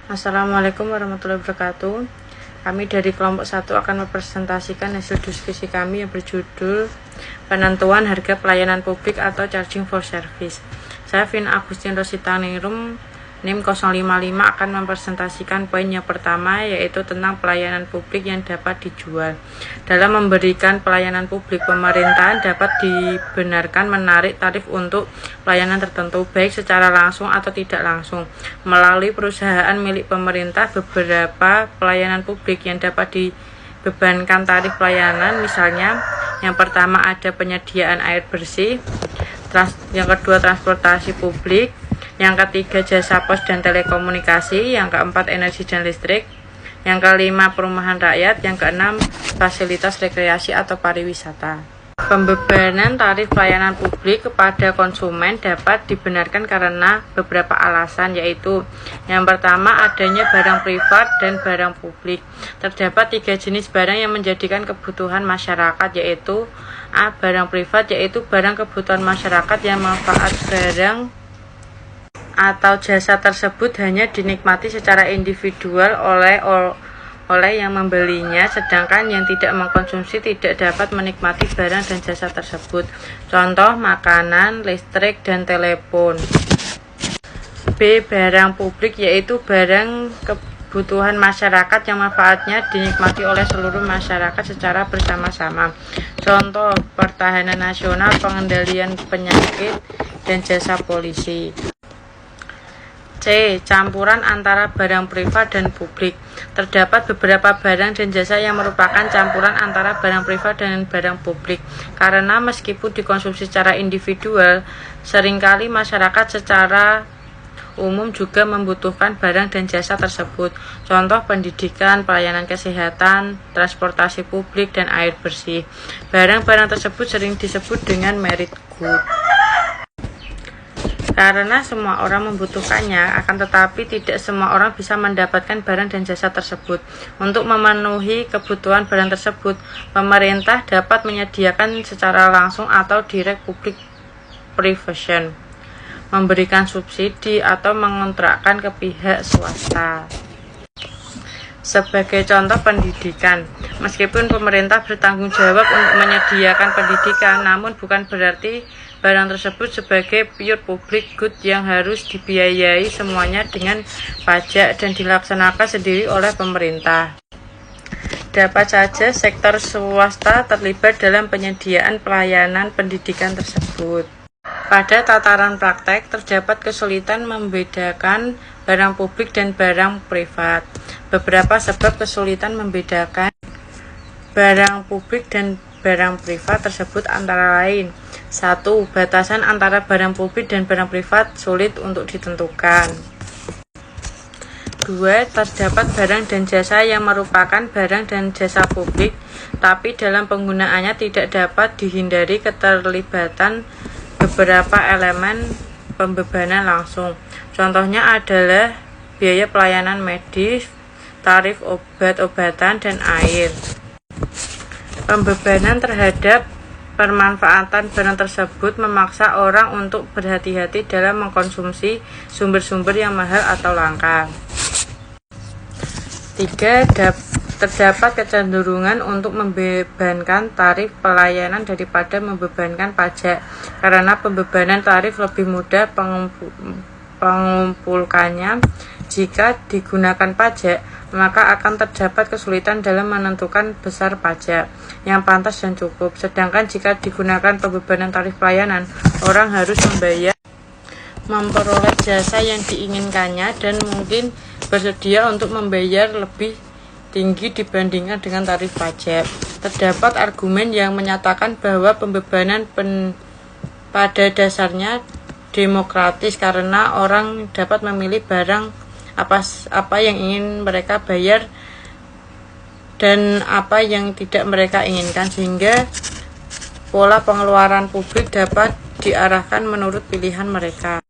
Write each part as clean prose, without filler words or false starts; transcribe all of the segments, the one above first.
Assalamualaikum warahmatullahi wabarakatuh. Kami dari kelompok 1 akan mempresentasikan hasil diskusi kami yang berjudul Penentuan Harga Pelayanan Publik atau Charging for Service. Saya Vina Agustin Rositaningrum, NIM 055 akan mempresentasikan poin yang pertama, yaitu tentang pelayanan publik yang dapat dijual. Dalam memberikan pelayanan publik, pemerintahan dapat dibenarkan menarik tarif untuk pelayanan tertentu, baik secara langsung atau tidak langsung, melalui perusahaan milik pemerintah. Beberapa pelayanan publik yang dapat dibebankan tarif pelayanan, misalnya yang pertama ada penyediaan air bersih, yang kedua transportasi publik, yang ketiga jasa pos dan telekomunikasi, yang keempat energi dan listrik, yang kelima perumahan rakyat, yang keenam fasilitas rekreasi atau pariwisata. Pembebanan tarif pelayanan publik kepada konsumen dapat dibenarkan karena beberapa alasan, yaitu yang pertama adanya barang privat dan barang publik. Terdapat 3 jenis barang yang menjadikan kebutuhan masyarakat, yaitu A. Barang privat, yaitu barang kebutuhan masyarakat yang manfaat barang atau jasa tersebut hanya dinikmati secara individual oleh yang membelinya, sedangkan yang tidak mengkonsumsi tidak dapat menikmati barang dan jasa tersebut. Contoh makanan, listrik, dan telepon. B. Barang publik, yaitu barang kebutuhan masyarakat yang manfaatnya dinikmati oleh seluruh masyarakat secara bersama-sama. Contoh pertahanan nasional, pengendalian penyakit, dan jasa polisi. C. Campuran antara barang privat dan publik. Terdapat beberapa barang dan jasa yang merupakan campuran antara barang privat dan barang publik, karena meskipun dikonsumsi secara individual, seringkali masyarakat secara umum juga membutuhkan barang dan jasa tersebut. Contoh pendidikan, pelayanan kesehatan, transportasi publik, dan air bersih. Barang-barang tersebut sering disebut dengan merit good. Karena semua orang membutuhkannya, akan tetapi tidak semua orang bisa mendapatkan barang dan jasa tersebut. Untuk memenuhi kebutuhan barang tersebut, pemerintah dapat menyediakan secara langsung atau direct public provision, memberikan subsidi atau mengontrakkan ke pihak swasta. Sebagai contoh pendidikan, meskipun pemerintah bertanggung jawab untuk menyediakan pendidikan, namun bukan berarti barang tersebut sebagai pure public good yang harus dibiayai semuanya dengan pajak dan dilaksanakan sendiri oleh pemerintah. Dapat saja sektor swasta terlibat dalam penyediaan pelayanan pendidikan tersebut. Pada tataran praktek, terdapat kesulitan membedakan barang publik dan barang privat. Beberapa sebab kesulitan membedakan barang publik dan barang privat tersebut antara lain: 1. Batasan antara barang publik dan barang privat sulit untuk ditentukan. 2. Terdapat barang dan jasa yang merupakan barang dan jasa publik, tapi dalam penggunaannya tidak dapat dihindari keterlibatan beberapa elemen pembebanan langsung. Contohnya adalah biaya pelayanan medis, tarif obat-obatan, dan air. Pembebanan terhadap permanfaatan barang tersebut memaksa orang untuk berhati-hati dalam mengkonsumsi sumber-sumber yang mahal atau langka. 3. Terdapat kecenderungan untuk membebankan tarif pelayanan daripada membebankan pajak, karena pembebanan tarif lebih mudah pengumpulkannya. Jika digunakan pajak, maka akan terdapat kesulitan dalam menentukan besar pajak yang pantas dan cukup. Sedangkan jika digunakan pembebanan tarif pelayanan, orang harus memperoleh jasa yang diinginkannya dan mungkin bersedia untuk membayar lebih tinggi dibandingkan dengan tarif pajak. Terdapat argumen yang menyatakan bahwa pembebanan pada dasarnya demokratis, karena orang dapat memilih barang apa yang ingin mereka bayar dan apa yang tidak mereka inginkan, sehingga pola pengeluaran publik dapat diarahkan menurut pilihan mereka.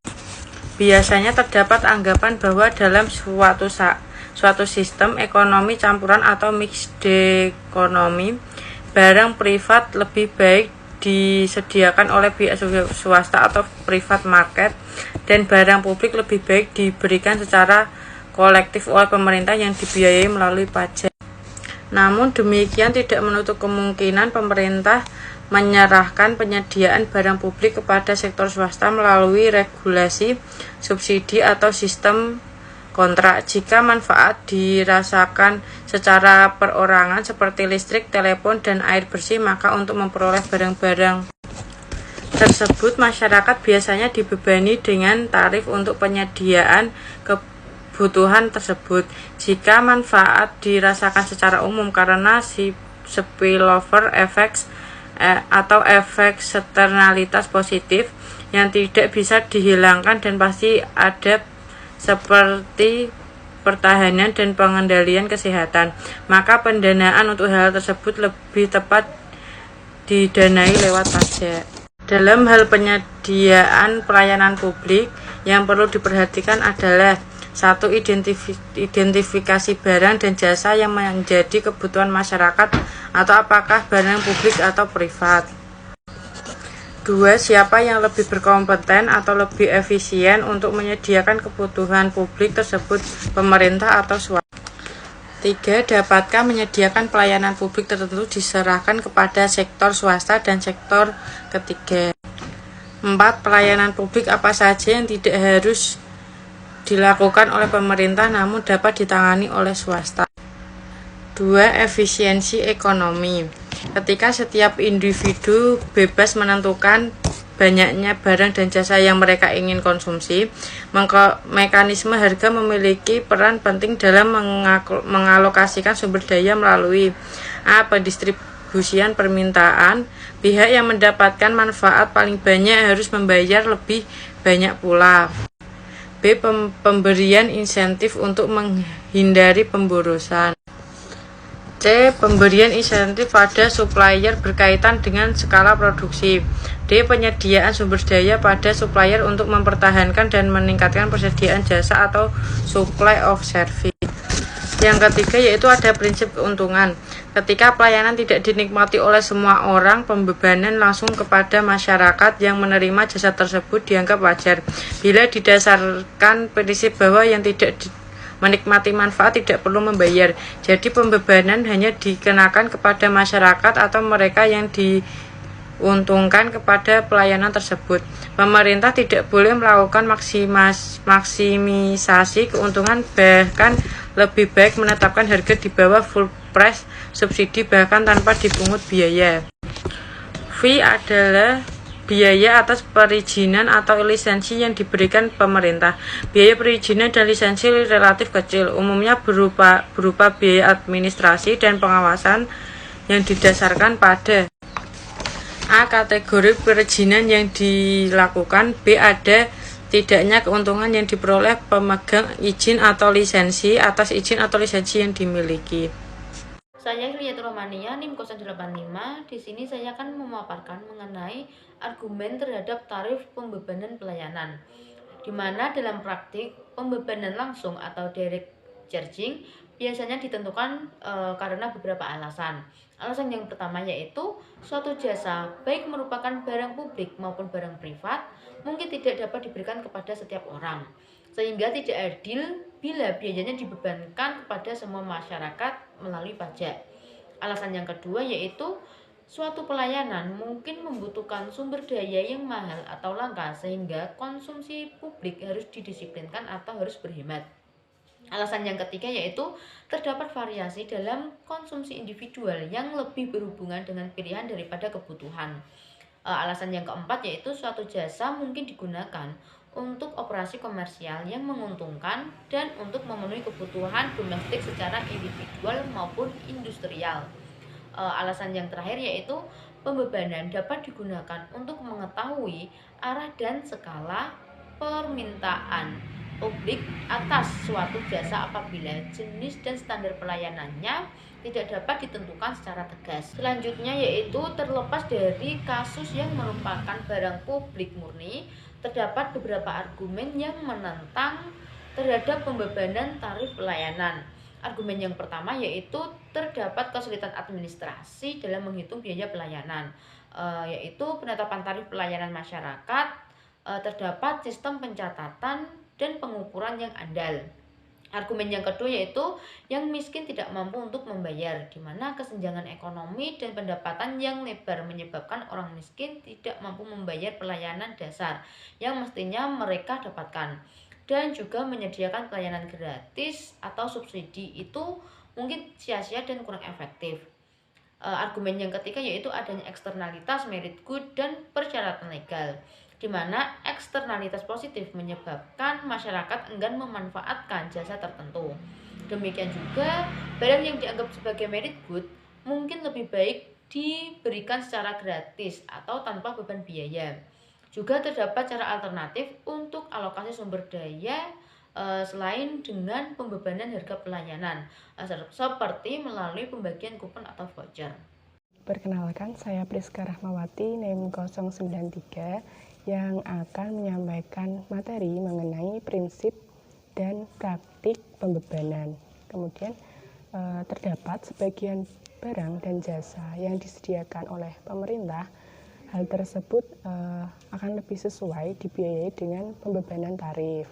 Biasanya terdapat anggapan bahwa dalam suatu sistem ekonomi campuran atau mixed economy, barang privat lebih baik disediakan oleh pihak swasta atau private market, dan barang publik lebih baik diberikan secara kolektif oleh pemerintah yang dibiayai melalui pajak. Namun demikian tidak menutup kemungkinan pemerintah menyerahkan penyediaan barang publik kepada sektor swasta melalui regulasi, subsidi, atau sistem kontrak. Jika manfaat dirasakan secara perorangan seperti listrik, telepon, dan air bersih, maka untuk memperoleh barang-barang tersebut masyarakat biasanya dibebani dengan tarif untuk penyediaan kebutuhan tersebut. Jika manfaat dirasakan secara umum karena spillover effects atau efek eksternalitas positif yang tidak bisa dihilangkan dan pasti ada seperti pertahanan dan pengendalian kesehatan, maka pendanaan untuk hal tersebut lebih tepat didanai lewat pajak. Dalam hal penyediaan pelayanan publik, yang perlu diperhatikan adalah 1. Identifikasi barang dan jasa yang menjadi kebutuhan masyarakat atau apakah barang publik atau privat. 2. Siapa yang lebih berkompeten atau lebih efisien untuk menyediakan kebutuhan publik tersebut, pemerintah atau swasta. 3. Dapatkah menyediakan pelayanan publik tertentu diserahkan kepada sektor swasta dan sektor ketiga. 4. Pelayanan publik apa saja yang tidak harus dilakukan oleh pemerintah namun dapat ditangani oleh swasta. 2. Efisiensi ekonomi. Ketika setiap individu bebas menentukan banyaknya barang dan jasa yang mereka ingin konsumsi, mekanisme harga memiliki peran penting dalam mengalokasikan sumber daya melalui A. Pendistribusian permintaan. Pihak yang mendapatkan manfaat paling banyak harus membayar lebih banyak pula. B. Pemberian insentif untuk menghindari pemborosan. C. Pemberian insentif pada supplier berkaitan dengan skala produksi. D. Penyediaan sumber daya pada supplier untuk mempertahankan dan meningkatkan persediaan jasa atau supply of service. Yang ketiga yaitu ada prinsip keuntungan. Ketika pelayanan tidak dinikmati oleh semua orang, pembebanan langsung kepada masyarakat yang menerima jasa tersebut dianggap wajar. Bila didasarkan prinsip bahwa yang tidak menikmati manfaat tidak perlu membayar. Jadi pembebanan hanya dikenakan kepada masyarakat atau mereka yang diuntungkan kepada pelayanan tersebut. Pemerintah tidak boleh melakukan maksimisasi keuntungan, bahkan lebih baik menetapkan harga di bawah full price subsidi bahkan tanpa dipungut biaya. Fee adalah biaya atas perizinan atau lisensi yang diberikan pemerintah. Biaya perizinan dan lisensi relatif kecil, umumnya berupa biaya administrasi dan pengawasan yang didasarkan pada A. Kategori perizinan yang dilakukan. B. Ada tidaknya keuntungan yang diperoleh pemegang izin atau lisensi atas izin atau lisensi yang dimiliki. Saya Hilyatul Romania, NIM 085. Di sini saya akan memaparkan mengenai argumen terhadap tarif pembebanan pelayanan, di mana dalam praktik pembebanan langsung atau direct charging biasanya ditentukan karena beberapa alasan. Alasan yang pertama yaitu suatu jasa, baik merupakan barang publik maupun barang privat, mungkin tidak dapat diberikan kepada setiap orang, sehingga tidak adil bila biayanya dibebankan kepada semua masyarakat melalui pajak. Alasan yang kedua yaitu suatu pelayanan mungkin membutuhkan sumber daya yang mahal atau langka, sehingga konsumsi publik harus didisiplinkan atau harus berhemat. Alasan yang ketiga yaitu terdapat variasi dalam konsumsi individual yang lebih berhubungan dengan pilihan daripada kebutuhan. Alasan yang keempat yaitu suatu jasa mungkin digunakan untuk operasi komersial yang menguntungkan dan untuk memenuhi kebutuhan domestik secara individual maupun industrial. Alasan yang terakhir yaitu pembebanan dapat digunakan untuk mengetahui arah dan skala permintaan publik atas suatu jasa apabila jenis dan standar pelayanannya tidak dapat ditentukan secara tegas. Selanjutnya yaitu terlepas dari kasus yang merupakan barang publik murni, terdapat beberapa argumen yang menentang terhadap pembebanan tarif pelayanan. Argumen yang pertama yaitu terdapat kesulitan administrasi dalam menghitung biaya pelayanan, yaitu penetapan tarif pelayanan masyarakat, terdapat sistem pencatatan dan pengukuran yang andal. Argumen yang kedua yaitu yang miskin tidak mampu untuk membayar, di mana kesenjangan ekonomi dan pendapatan yang lebar menyebabkan orang miskin tidak mampu membayar pelayanan dasar yang mestinya mereka dapatkan. Dan juga menyediakan pelayanan gratis atau subsidi itu mungkin sia-sia dan kurang efektif. Argumen yang ketiga yaitu adanya eksternalitas, merit good, dan persyaratan legal, di mana eksternalitas positif menyebabkan masyarakat enggan memanfaatkan jasa tertentu. Demikian juga, barang yang dianggap sebagai merit good mungkin lebih baik diberikan secara gratis atau tanpa beban biaya. Juga terdapat cara alternatif untuk alokasi sumber daya selain dengan pembebanan harga pelayanan, seperti melalui pembagian kupon atau voucher. Perkenalkan, saya Priska Rahmawati, NIM 093, yang akan menyampaikan materi mengenai prinsip dan praktik pembebanan. Kemudian terdapat sebagian barang dan jasa yang disediakan oleh pemerintah. Hal tersebut akan lebih sesuai dibiayai dengan pembebanan tarif.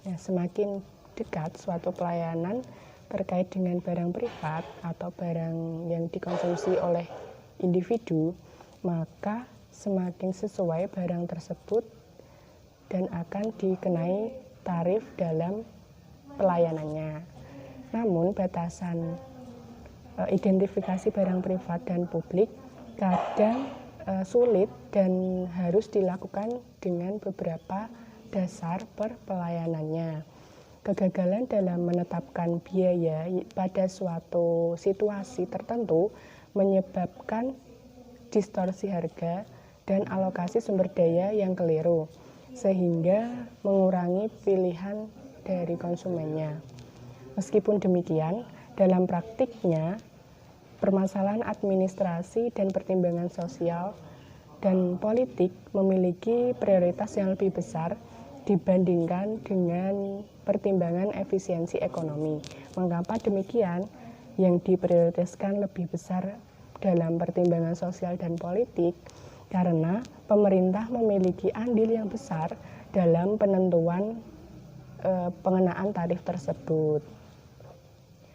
Nah, semakin dekat suatu pelayanan terkait dengan barang privat atau barang yang dikonsumsi oleh individu, maka semakin sesuai barang tersebut dan akan dikenai tarif dalam pelayanannya. Namun batasan identifikasi barang privat dan publik kadang sulit dan harus dilakukan dengan beberapa dasar per pelayanannya. Kegagalan dalam menetapkan biaya pada suatu situasi tertentu menyebabkan distorsi harga dan alokasi sumber daya yang keliru, sehingga mengurangi pilihan dari konsumennya. Meskipun demikian, dalam praktiknya, permasalahan administrasi dan pertimbangan sosial dan politik memiliki prioritas yang lebih besar dibandingkan dengan pertimbangan efisiensi ekonomi. Mengapa demikian? Yang diprioritaskan lebih besar dalam pertimbangan sosial dan politik karena pemerintah memiliki andil yang besar dalam penentuan pengenaan tarif tersebut.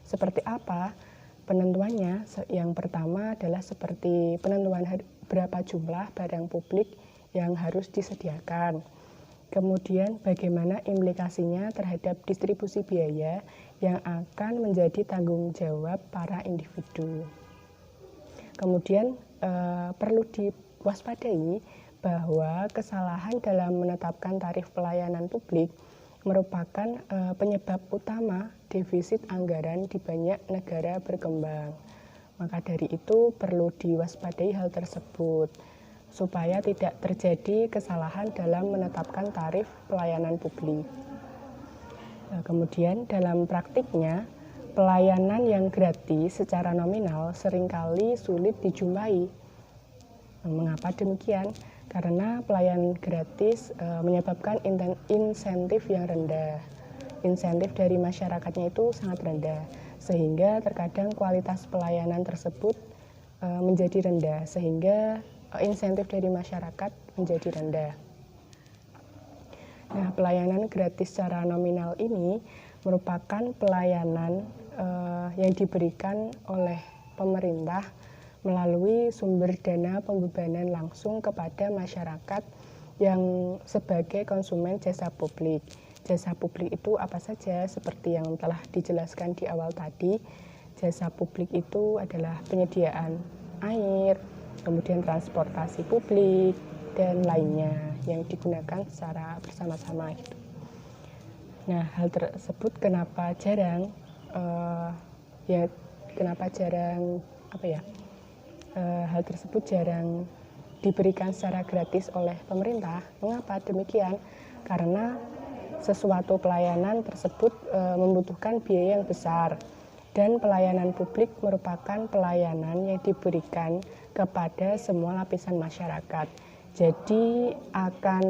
Seperti apa penentuannya? Yang pertama adalah seperti penentuan berapa jumlah barang publik yang harus disediakan. Kemudian bagaimana implikasinya terhadap distribusi biaya yang akan menjadi tanggung jawab para individu. Kemudian perlu diwaspadai bahwa kesalahan dalam menetapkan tarif pelayanan publik merupakan penyebab utama defisit anggaran di banyak negara berkembang. Maka dari itu perlu diwaspadai hal tersebut supaya tidak terjadi kesalahan dalam menetapkan tarif pelayanan publik. Kemudian dalam praktiknya, pelayanan yang gratis secara nominal seringkali sulit dijumpai. Mengapa demikian? Karena pelayanan gratis menyebabkan insentif yang rendah. Insentif dari masyarakatnya itu sangat rendah, sehingga terkadang kualitas pelayanan tersebut menjadi rendah, sehingga insentif dari masyarakat menjadi rendah. Nah, pelayanan gratis secara nominal ini merupakan pelayanan yang diberikan oleh pemerintah melalui sumber dana pembebanan langsung kepada masyarakat yang sebagai konsumen jasa publik. Jasa publik itu apa saja? Seperti yang telah dijelaskan di awal tadi, jasa publik itu adalah penyediaan air, kemudian transportasi publik, dan lainnya yang digunakan secara bersama-sama. Nah, hal tersebut kenapa jarang hal tersebut jarang diberikan secara gratis oleh pemerintah. Mengapa demikian? Karena sesuatu pelayanan tersebut membutuhkan biaya yang besar, dan pelayanan publik merupakan pelayanan yang diberikan kepada semua lapisan masyarakat. Jadi akan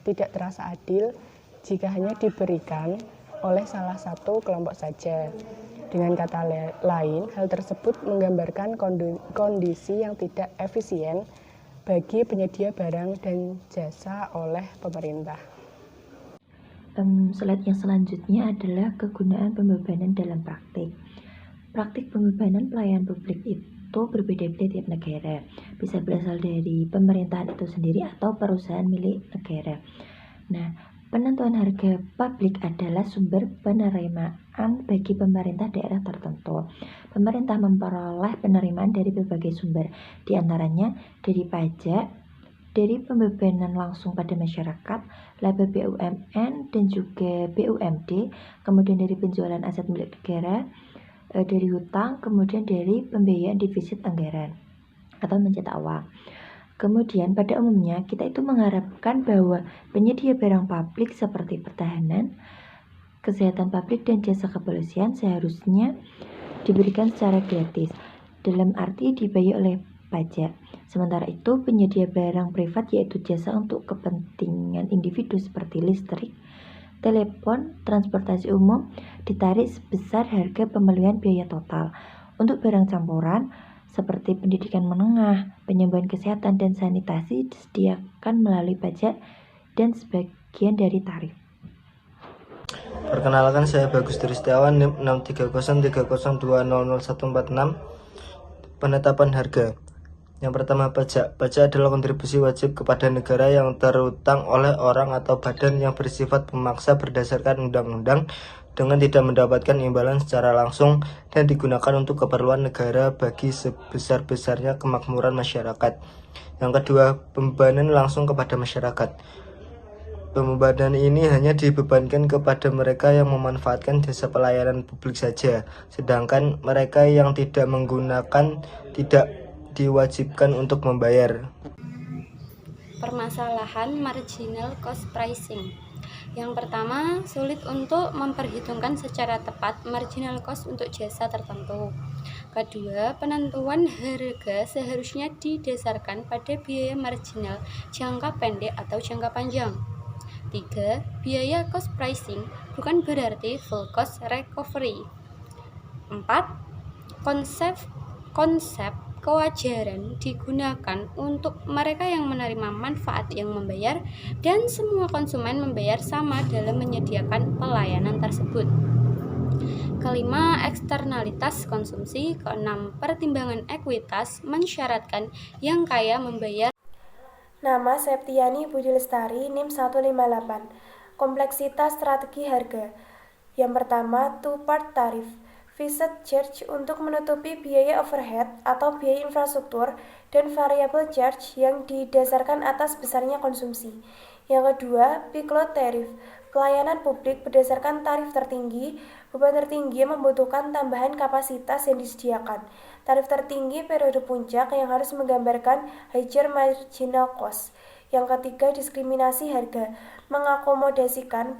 tidak terasa adil jika hanya diberikan oleh salah satu kelompok saja. Dengan kata lain, hal tersebut menggambarkan kondisi yang tidak efisien bagi penyedia barang dan jasa oleh pemerintah. Slide yang selanjutnya adalah kegunaan pembebanan dalam praktik. Praktik pembebanan pelayanan publik itu berbeda-beda tiap negara. Bisa berasal dari pemerintahan itu sendiri atau perusahaan milik negara. Nah, penentuan harga publik adalah sumber penerimaan bagi pemerintah daerah tertentu. Pemerintah memperoleh penerimaan dari berbagai sumber, di antaranya dari pajak, dari pembebanan langsung pada masyarakat, laba BUMN dan juga BUMD, kemudian dari penjualan aset milik negara, dari hutang, kemudian dari pembiayaan defisit anggaran atau mencetak uang. Kemudian pada umumnya kita itu mengharapkan bahwa penyedia barang publik seperti pertahanan, kesehatan publik dan jasa kepolisian seharusnya diberikan secara gratis, dalam arti dibayar oleh pajak. Sementara itu penyedia barang privat yaitu jasa untuk kepentingan individu seperti listrik, telepon, transportasi umum ditarik sebesar harga pemenuhan biaya total. Untuk barang campuran seperti pendidikan menengah, penyembuhan kesehatan dan sanitasi disediakan melalui pajak dan sebagian dari tarif. Perkenalkan, saya Bagus Duri Setiawan, NIM 63030200146. Penetapan harga. Yang pertama, pajak. Pajak adalah kontribusi wajib kepada negara yang terutang oleh orang atau badan yang bersifat memaksa berdasarkan undang-undang dengan tidak mendapatkan imbalan secara langsung dan digunakan untuk keperluan negara bagi sebesar-besarnya kemakmuran masyarakat. Yang kedua, pembebanan langsung kepada masyarakat. Pembebanan ini hanya dibebankan kepada mereka yang memanfaatkan jasa pelayanan publik saja, sedangkan mereka yang tidak menggunakan tidak diwajibkan untuk membayar. Permasalahan marginal cost pricing. Yang pertama, sulit untuk memperhitungkan secara tepat marginal cost untuk jasa tertentu. Kedua, penentuan harga seharusnya didasarkan pada biaya marginal jangka pendek atau jangka panjang. 3. Biaya cost pricing bukan berarti full cost recovery. 4. Konsep kewajaran digunakan untuk mereka yang menerima manfaat yang membayar dan semua konsumen membayar sama dalam menyediakan pelayanan tersebut. Kelima, eksternalitas konsumsi. Keenam, pertimbangan ekuitas mensyaratkan yang kaya membayar. Nama Septiani Budi Lestari, NIM 158. Kompleksitas strategi harga. Yang pertama, two-part tarif. Fixed charge untuk menutupi biaya overhead atau biaya infrastruktur dan variable charge yang didasarkan atas besarnya konsumsi. Yang kedua, peak load tariff. Pelayanan publik berdasarkan tarif tertinggi, beban tertinggi membutuhkan tambahan kapasitas yang disediakan. Tarif tertinggi periode puncak yang harus menggambarkan higher marginal cost. Yang ketiga, diskriminasi harga, mengakomodasikan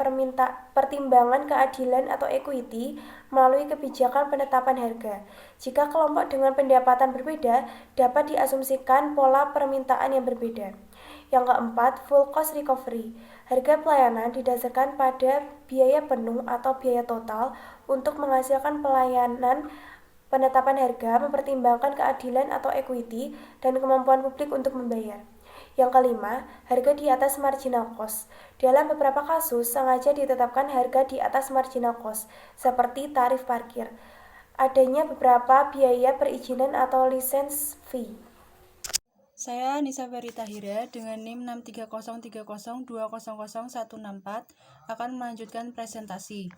pertimbangan keadilan atau equity melalui kebijakan penetapan harga. Jika kelompok dengan pendapatan berbeda, dapat diasumsikan pola permintaan yang berbeda. Yang keempat, full cost recovery. Harga pelayanan didasarkan pada biaya penuh atau biaya total untuk menghasilkan pelayanan. Penetapan harga mempertimbangkan keadilan atau equity dan kemampuan publik untuk membayar. Yang kelima, harga di atas marginal cost. Dalam beberapa kasus, sengaja ditetapkan harga di atas marginal cost, seperti tarif parkir. Adanya beberapa biaya perizinan atau license fee. Saya Nisa Ferita Hira dengan NIM 63030200164 akan melanjutkan presentasi.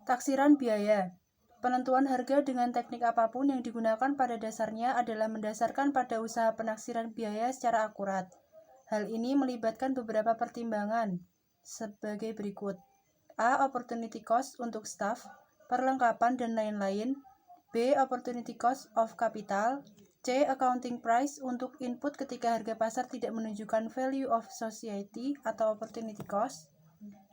Taksiran biaya. Penentuan harga dengan teknik apapun yang digunakan pada dasarnya adalah mendasarkan pada usaha penaksiran biaya secara akurat. Hal ini melibatkan beberapa pertimbangan sebagai berikut. A. Opportunity cost untuk staff, perlengkapan dan lain-lain. B. Opportunity cost of capital. C. Accounting price untuk input ketika harga pasar tidak menunjukkan value of society atau opportunity cost.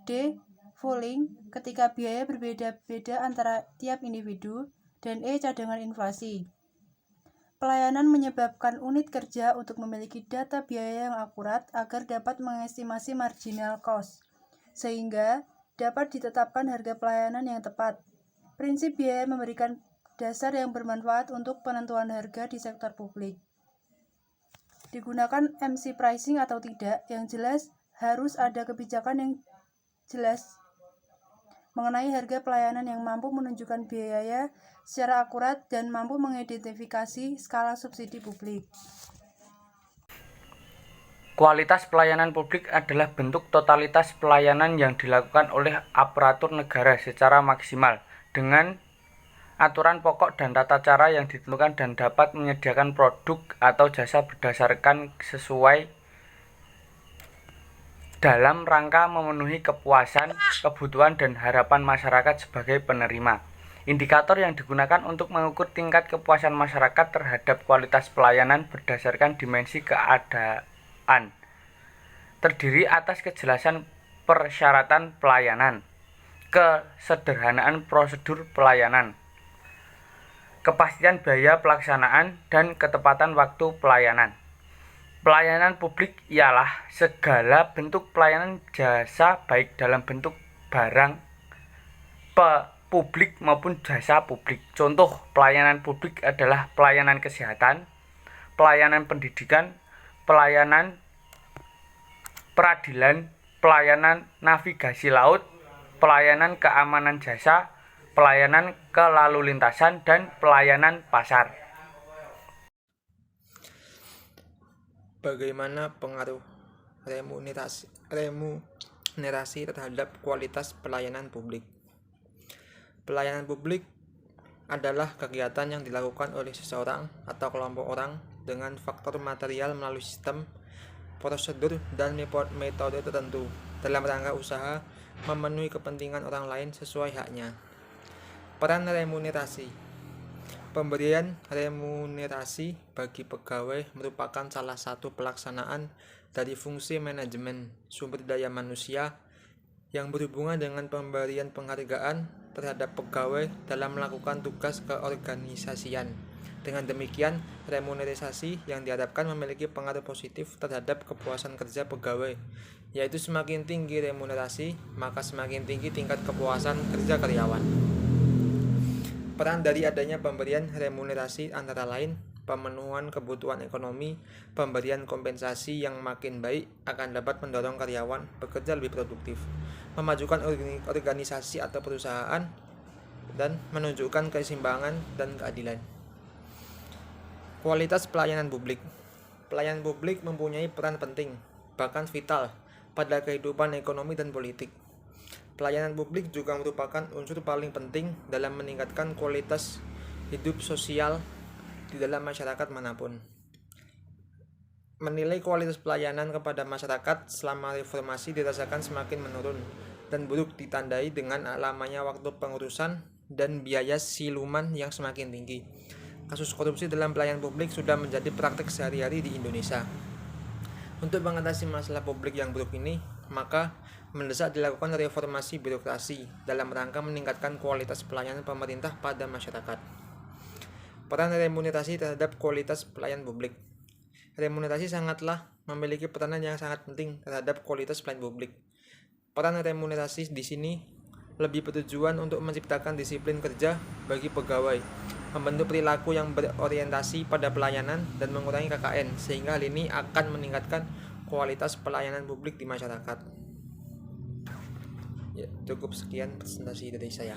D. Pooling ketika biaya berbeda-beda antara tiap individu. Dan E. Cadangan inflasi. Pelayanan menyebabkan unit kerja untuk memiliki data biaya yang akurat agar dapat mengestimasi marginal cost, sehingga dapat ditetapkan harga pelayanan yang tepat. Prinsip biaya memberikan dasar yang bermanfaat untuk penentuan harga di sektor publik. Digunakan MC pricing atau tidak, yang jelas harus ada kebijakan yang jelas mengenai harga pelayanan yang mampu menunjukkan biaya secara akurat dan mampu mengidentifikasi skala subsidi publik. Kualitas pelayanan publik adalah bentuk totalitas pelayanan yang dilakukan oleh aparatur negara secara maksimal dengan aturan pokok dan tata cara yang ditentukan dan dapat menyediakan produk atau jasa berdasarkan sesuai dalam rangka memenuhi kepuasan, kebutuhan, dan harapan masyarakat sebagai penerima. Indikator yang digunakan untuk mengukur tingkat kepuasan masyarakat terhadap kualitas pelayanan berdasarkan dimensi keadaan, terdiri atas kejelasan persyaratan pelayanan, kesederhanaan prosedur pelayanan, kepastian biaya pelaksanaan, dan ketepatan waktu pelayanan. Pelayanan publik ialah segala bentuk pelayanan jasa baik dalam bentuk barang publik maupun jasa publik. Contoh pelayanan publik adalah pelayanan kesehatan, pelayanan pendidikan, pelayanan peradilan, pelayanan navigasi laut, pelayanan keamanan jasa, pelayanan kelalu lintasan, dan pelayanan pasar. Bagaimana pengaruh remunerasi terhadap kualitas pelayanan publik? Pelayanan publik adalah kegiatan yang dilakukan oleh seseorang atau kelompok orang dengan faktor material melalui sistem, prosedur, dan metode tertentu dalam rangka usaha memenuhi kepentingan orang lain sesuai haknya. Peran remunerasi. Pemberian remunerasi bagi pegawai merupakan salah satu pelaksanaan dari fungsi manajemen sumber daya manusia yang berhubungan dengan pemberian penghargaan terhadap pegawai dalam melakukan tugas keorganisasian. Dengan demikian, remunerasi yang diharapkan memiliki pengaruh positif terhadap kepuasan kerja pegawai, yaitu semakin tinggi remunerasi, maka semakin tinggi tingkat kepuasan kerja karyawan. Peran dari adanya pemberian remunerasi antara lain pemenuhan kebutuhan ekonomi, pemberian kompensasi yang makin baik akan dapat mendorong karyawan bekerja lebih produktif, memajukan organisasi atau perusahaan, dan menunjukkan keseimbangan dan keadilan. Kualitas pelayanan publik. Pelayanan publik mempunyai peran penting, bahkan vital, pada kehidupan ekonomi dan politik. Pelayanan publik juga merupakan unsur paling penting dalam meningkatkan kualitas hidup sosial di dalam masyarakat manapun. Menilai kualitas pelayanan kepada masyarakat selama reformasi dirasakan semakin menurun dan buruk ditandai dengan lamanya waktu pengurusan dan biaya siluman yang semakin tinggi. Kasus korupsi dalam pelayanan publik sudah menjadi praktik sehari-hari di Indonesia. Untuk mengatasi masalah publik yang buruk ini, maka mendesak dilakukan reformasi birokrasi dalam rangka meningkatkan kualitas pelayanan pemerintah pada masyarakat. Peran remunerasi terhadap kualitas pelayanan publik. Remunerasi sangatlah memiliki peranan yang sangat penting terhadap kualitas pelayanan publik. Peran remunerasi di sini lebih bertujuan untuk menciptakan disiplin kerja bagi pegawai, membentuk perilaku yang berorientasi pada pelayanan, dan mengurangi KKN, sehingga hal ini akan meningkatkan kualitas pelayanan publik di masyarakat. Ya, cukup sekian presentasi dari saya.